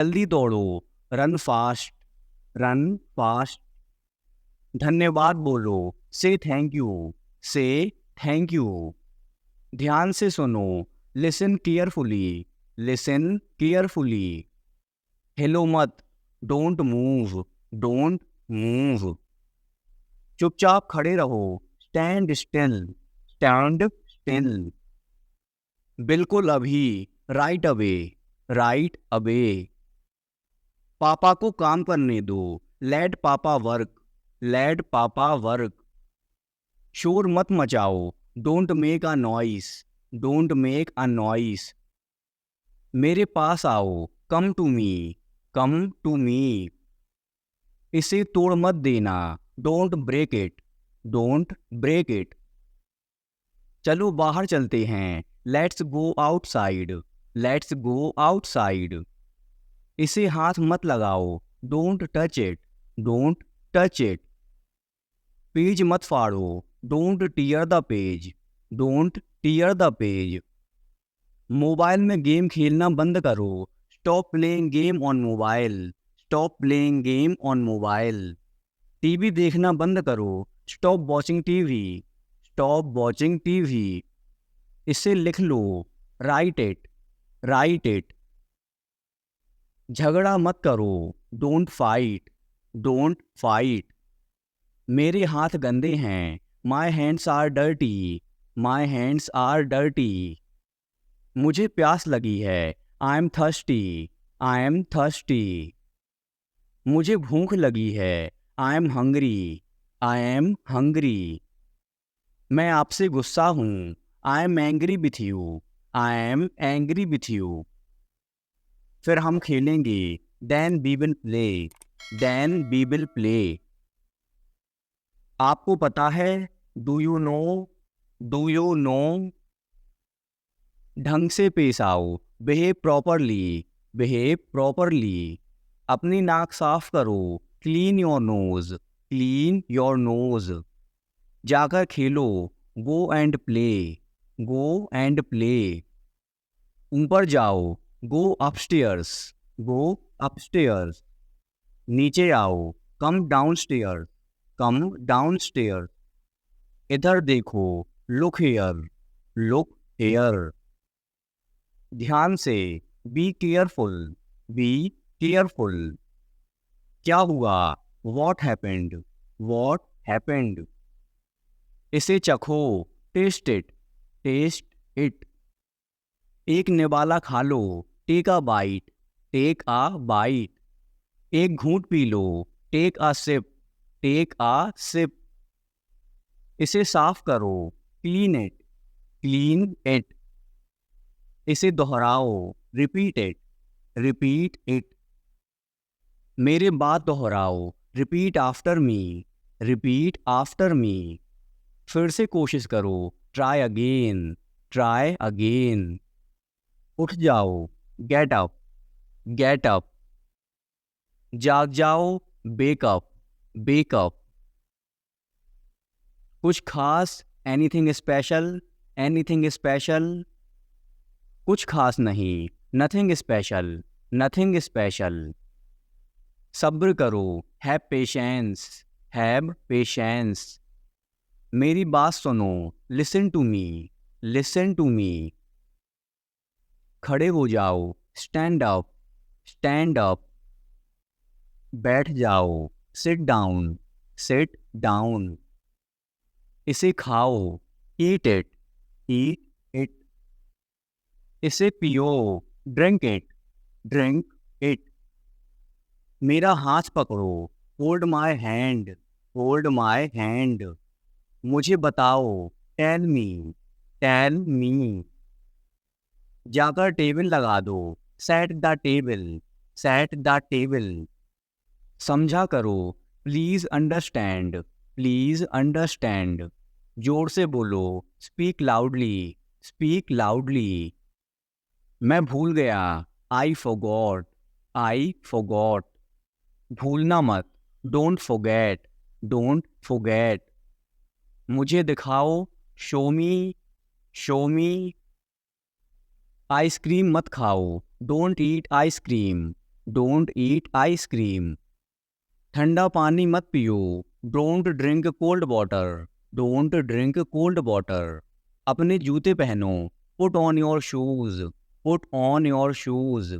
जल्दी दौड़ो, run fast, run fast. धन्यवाद बोलो, से थैंक यू, से थैंक यू। ध्यान से सुनो, लिसन केयरफुली, लिसन केयरफुली। हिलो मत, डोंट मूव, डोंट मूव। चुपचाप खड़े रहो, स्टैंड स्टिल, स्टैंड स्टिल। बिल्कुल अभी, राइट अवे, राइट अवे। पापा को काम करने दो, लेट पापा वर्क, लेट पापा वर्क। शोर मत मचाओ, don't make a noise, don't make a noise. मेरे पास आओ, come to me, come to me. इसे तोड़ मत देना, don't break it, don't break it. चलो बाहर चलते हैं, let's go outside, let's go outside. इसे हाथ मत लगाओ, don't touch it, don't touch it. Page मत फाड़ो, don't tear the page, don't tear the page. Mobile में गेम खेलना बंद करो, stop playing game on mobile, stop playing game on mobile. TV देखना बंद करो, stop watching TV, stop watching TV. इसे लिख लो, राइट इट, राइट इट। झगड़ा मत करो, डोंट फाइट, डोंट फाइट। मेरे हाथ गंदे हैं, my hands are dirty, my hands are dirty. मुझे प्यास लगी है, I am thirsty, I am thirsty. मुझे भूख लगी है, I am hungry, I am hungry. मैं आपसे गुस्सा हूँ, I am angry with you, I am angry with you. फिर हम खेलेंगे, then we will play, then we will play. आपको पता है, do you know, do you know. ढंग से पेश आओ, बिहेव प्रॉपरली, बिहेव प्रॉपरली। अपनी नाक साफ करो, clean your nose, clean your nose. जाकर खेलो, go and play, go and play. ऊपर जाओ, गो अपस्टेयर्स, गो अपस्टेयर्स। नीचे आओ, कम डाउनस्टेयर्स, कम डाउनस्टेयर्स। इधर देखो, लुक हेयर, लुक हेयर। ध्यान से, बी केयरफुल, बी केयरफुल। क्या हुआ, वॉट हैपेंड, वॉट हैपेंड। इसे चखो, टेस्ट इट, टेस्ट इट। एक निवाला खा लो, take a bite, take a bite. एक घूंट पी लो, take a sip, take a sip. इसे साफ करो, क्लीन इट, क्लीन इट। इसे दोहराओ, रिपीट इट, रिपीट इट। मेरे बाद दोहराओ, repeat after me, repeat after me. फिर से कोशिश करो, ट्राई अगेन, ट्राई अगेन। उठ जाओ, गेट अप, गेट अप। जाग जाओ, बेक अप, बेक अप। कुछ खास, एनीथिंग स्पेशल, एनीथिंग स्पेशल। कुछ खास नहीं, नथिंग स्पेशल, नथिंग स्पेशल। सब्र करो, हैव पेशेंस, हैव पेशेंस। मेरी बात सुनो, listen to me, listen to me. खड़े हो जाओ, स्टैंड अप, स्टैंड अप। बैठ जाओ, सिट डाउन, सिट डाउन। इसे खाओ, ईट इट, ईट इट। इसे पियो, ड्रिंक इट, ड्रिंक इट। मेरा हाथ पकड़ो, hold my hand, hold my hand. मुझे बताओ, टेल मी, टेल मी। जाकर टेबल लगा दो, set the table, set the table. समझा करो, प्लीज अंडरस्टैंड, प्लीज अंडरस्टैंड। जोर से बोलो, स्पीक लाउडली, स्पीक लाउडली। मैं भूल गया, आई फॉरगॉट, आई फॉरगॉट। भूलना मत, डोंट फॉरगेट, डोंट फॉरगेट। मुझे दिखाओ, शो मी, शो मी। आइसक्रीम मत खाओ, don't eat ice cream, don't eat ice cream. ठंडा पानी मत पियो, don't drink cold water, don't drink cold water. अपने जूते पहनो, put on your shoes, put on your shoes.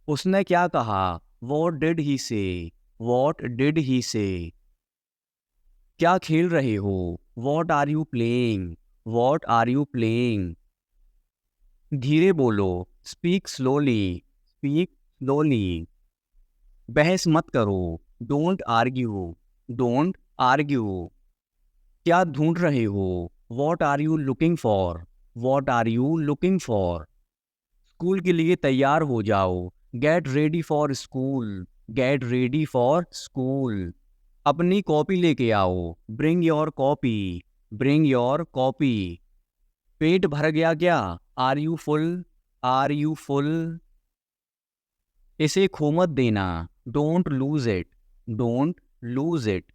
उसने क्या कहा, वॉट डिड ही से, वॉट डिड ही से। क्या खेल रहे हो, what are you playing, what are you playing. धीरे बोलो, स्पीक स्लोली, स्पीक स्लोली। बहस मत करो, डोंट आर्ग्यू, डोंट आर्ग्यू। क्या ढूंढ रहे हो, what are you looking for, what are you looking for. School के लिए तैयार हो जाओ, get ready for school, get ready for school. अपनी कॉपी लेके आओ, bring your copy, bring your copy. पेट भर गया क्या, are you full, are you full. इसे खो मत देना, don't lose it, don't lose it.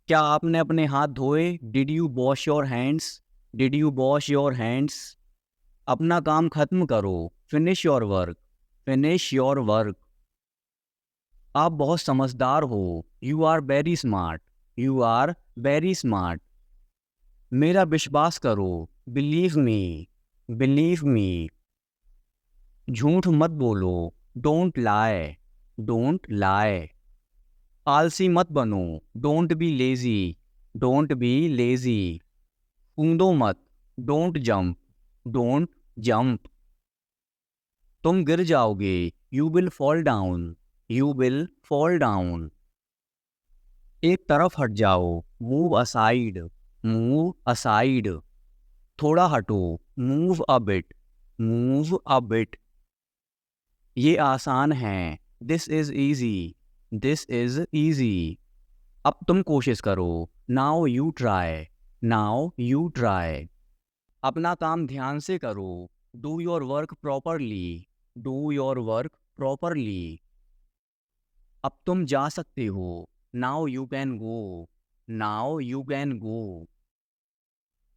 क्या आपने अपने हाथ धोए, did you wash your hands, did you wash your hands. अपना काम खत्म करो, finish your work, finish your work. आप बहुत समझदार हो, you are very smart, you are very smart. मेरा विश्वास करो, बिलीव मी, बिलीव मी। झूठ मत बोलो, डोंट लाई, डोंट लाई। आलसी मत बनो, don't be lazy, don't be lazy. कूदो मत, डोंट जंप, डोंट जंप। तुम गिर जाओगे, you will fall down, you will fall down. एक तरफ हट जाओ, मूव असाइड, मूव असाइड। थोड़ा हटो, move a bit, move a bit. ये आसान है, this is easy, this is easy. अब तुम कोशिश करो, now you try, now you try. अपना काम ध्यान से करो, do your work properly, do your work properly. अब तुम जा सकते हो, now you can go, now you can go.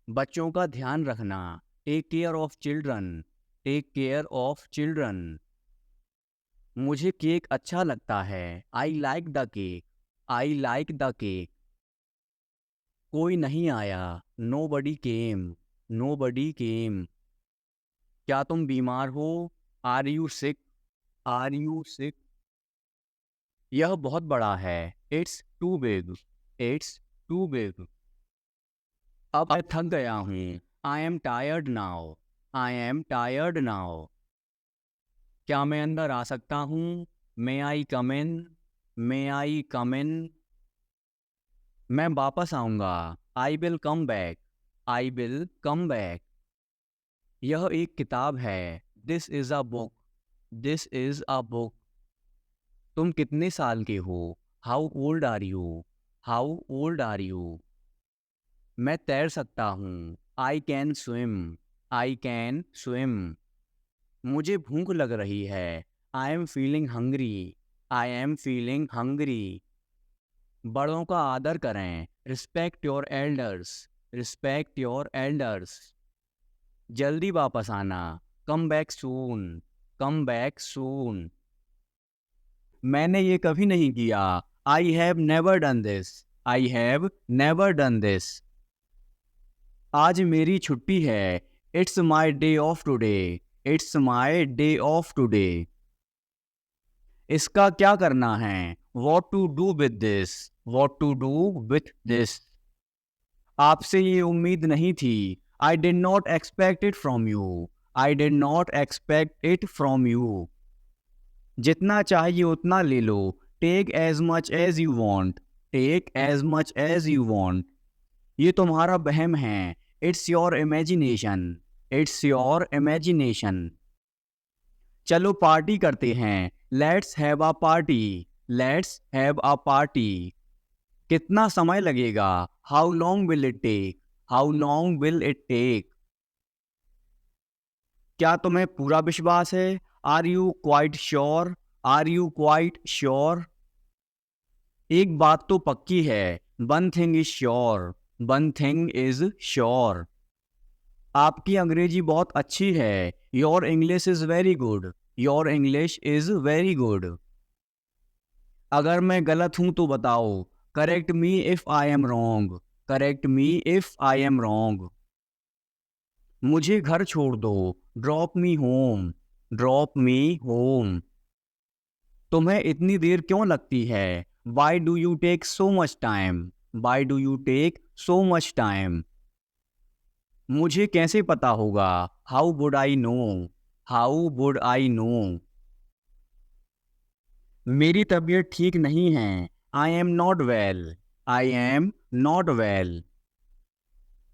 बच्चों का ध्यान रखना, take care of children, take care of children. मुझे केक अच्छा लगता है, I like the cake, I like the cake. कोई नहीं आया, नो बडी केम, नो बडी केम। क्या तुम बीमार हो, are you sick, are you sick. यह बहुत बड़ा है, it's too big, it's too big. अब मैं थक गया हूँ, I am tired now, I am tired now. क्या मैं अंदर आ सकता हूँ, मे आई कम इन, मे आई कम इन। मैं वापस आऊँगा, I will come back, I will come back. यह एक किताब है, this is a book, this is a book. तुम कितने साल के हो, how old are you, how old are you. मैं तैर सकता हूँ, I can swim, I can swim. मुझे भूख लग रही है, I am feeling hungry, I am feeling hungry. बड़ों का आदर करें, respect your elders, respect your elders. जल्दी वापस आना, come back soon, come back soon. मैंने ये कभी नहीं किया, I have never done this, I have never done this. आज मेरी छुट्टी है, it's my day off today, it's my day off today. इसका क्या करना है, what to do with this, what to do with this. आपसे ये उम्मीद नहीं थी, I did not expect it from you, I did not expect it from you. जितना चाहिए उतना ले लो, take as much as you want, take as much as you want. ये तुम्हारा वहम है, it's your imagination, it's your imagination. चलो पार्टी करते हैं, let's have a party, let's have a party. कितना समय लगेगा, how long will it take, how long will it take. क्या तुम्हें पूरा विश्वास है, are you quite sure, are you quite sure. एक बात तो पक्की है, one thing is sure, one thing is sure. आपकी अंग्रेजी बहुत अच्छी है, your English is very good, your English is very good. अगर मैं गलत हूं तो बताओ, correct me if I am wrong, correct me if I am wrong. मुझे घर छोड़ दो, drop me home, drop me home. तुम्हें इतनी देर क्यों लगती है, why do you take so much time, why do you take so much time. मुझे कैसे पता होगा, how would I no, how would I no. मेरी तबीयत ठीक नहीं है, I am not well, I am not well.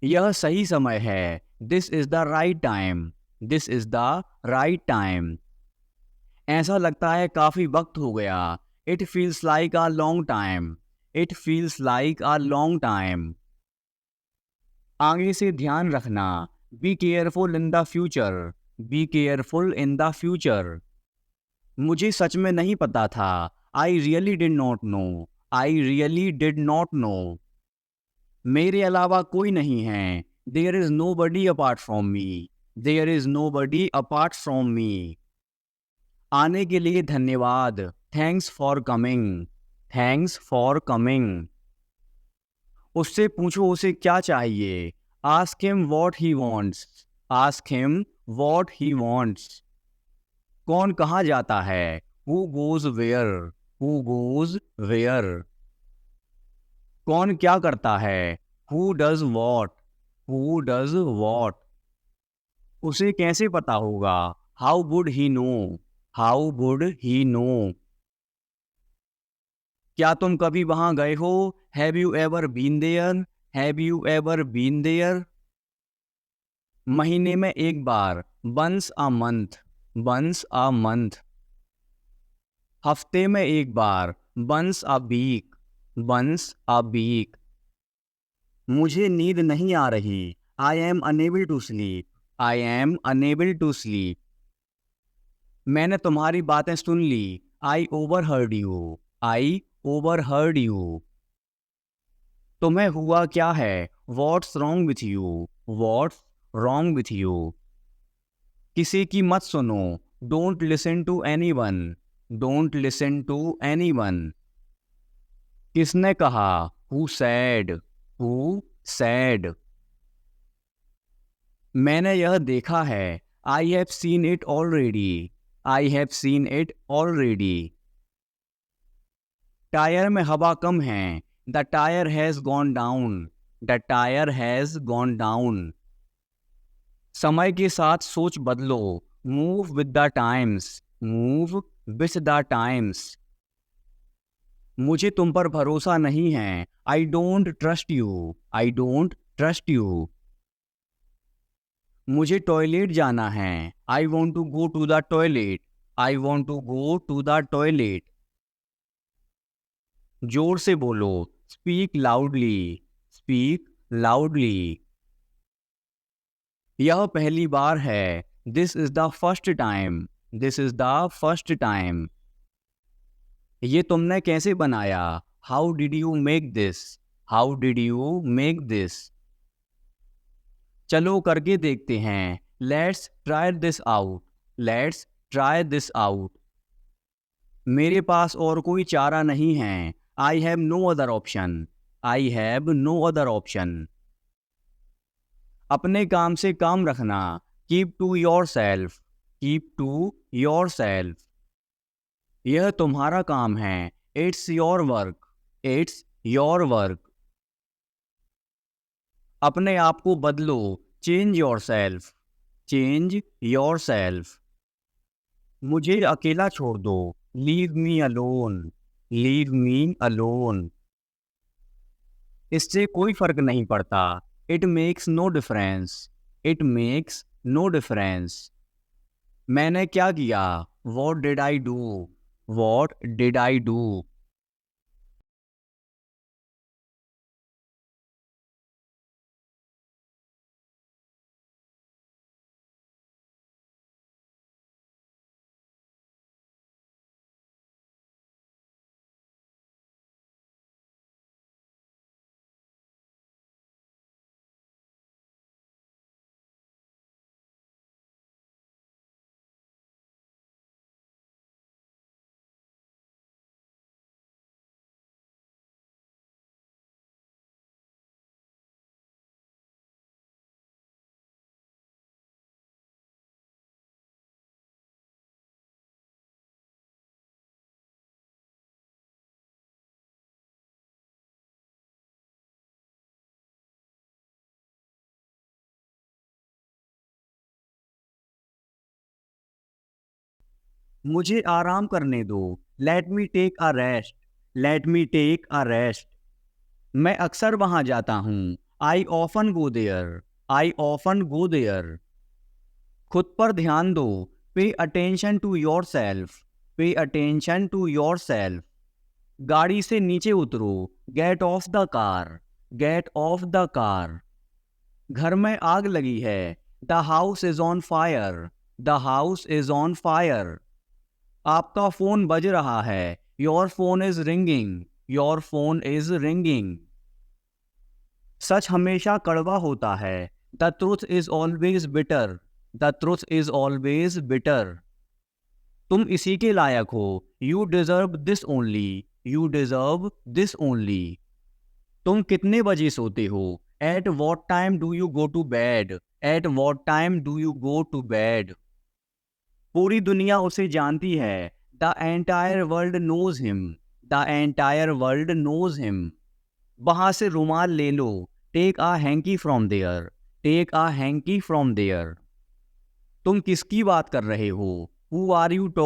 यह सही समय है, this is the right time, this is the right time. ऐसा लगता है काफी वक्त हो गया, it feels like a long time, it feels like a long time. आगे से ध्यान रखना, be careful in the future, be careful in the future. मुझे सच में नहीं पता था, आई really did not know, I really did not know. मेरे अलावा कोई नहीं है, there is nobody apart from me, there is nobody apart from me. आने के लिए धन्यवाद, thanks for coming, thanks for coming. उससे पूछो उसे क्या चाहिए, ask him what he wants, ask him what he wants. कौन कहाँ जाता है, who goes where, who goes where. कौन क्या करता है, who does what, who does what. उसे कैसे पता होगा, how would he know, how would he know. क्या तुम कभी वहां गए हो, have you ever been there, have you ever been there. महीने में एक बार, once a month, once a month. हफ्ते में एक बार, once a week, once a week. मुझे नींद नहीं आ रही, I am unable to sleep, I am unable to sleep. मैंने तुम्हारी बातें सुन ली, I overheard you, I overheard you. तुम्हें हुआ क्या है, what's wrong with you, what's wrong with you. किसी की मत सुनो, don't listen to anyone, don't listen to anyone. किसने कहा, हु सैड, हु सैड। मैंने यह देखा है, I have seen it already, I have seen it already. Tyre में हवा कम है, the tyre has gone down, the tyre has gone down. समय के साथ सोच बदलो, move with the times, move with the times. मुझे तुम पर भरोसा नहीं है, I don't trust you, I don't trust you. मुझे टॉयलेट जाना है, I want to go to the toilet, I want to go to the toilet. जोर से बोलो, स्पीक लाउडली, स्पीक लाउडली। यह पहली बार है, this is the first time, this is the first time. ये तुमने कैसे बनाया, how did you make this, how did you make this. चलो करके देखते हैं, let's try this out, let's try this out. मेरे पास और कोई चारा नहीं है, I have no other option, I have no other option. अपने काम से काम रखना, keep to yourself, keep to your self. यह तुम्हारा काम है, it's your work, it's your work. अपने आप को बदलो, change yourself, change yourself. मुझे अकेला छोड़ दो, leave me alone, leave me alone. इससे कोई फर्क नहीं पड़ता, it makes no difference, it makes no difference. मैंने क्या किया, what did I do, what did I do. मुझे आराम करने दो, let me take a rest, let me take a rest. मैं अक्सर वहां जाता हूँ, I often go there, I often go there. खुद पर ध्यान दो, pay attention to yourself, pay attention to yourself. गाड़ी से नीचे उतरो, get off the car, get off the car. घर में आग लगी है, the house is on fire, the house is on fire. आपका फोन बज रहा है, your phone is ringing, your phone is ringing. सच हमेशा कड़वा होता है, the truth is always bitter, the truth is always bitter. तुम इसी के लायक हो, you deserve this only, you deserve this only. तुम कितने बजे सोते हो, at what time do you go to bed, at what time do you go to bed. पूरी दुनिया उसे जानती है, the entire world knows him, the entire world knows him. वहां से रुमाल ले लो, take a hanky from there, take a hanky from there. तुम किसकी बात कर रहे हो, हु आर यू टॉकिंग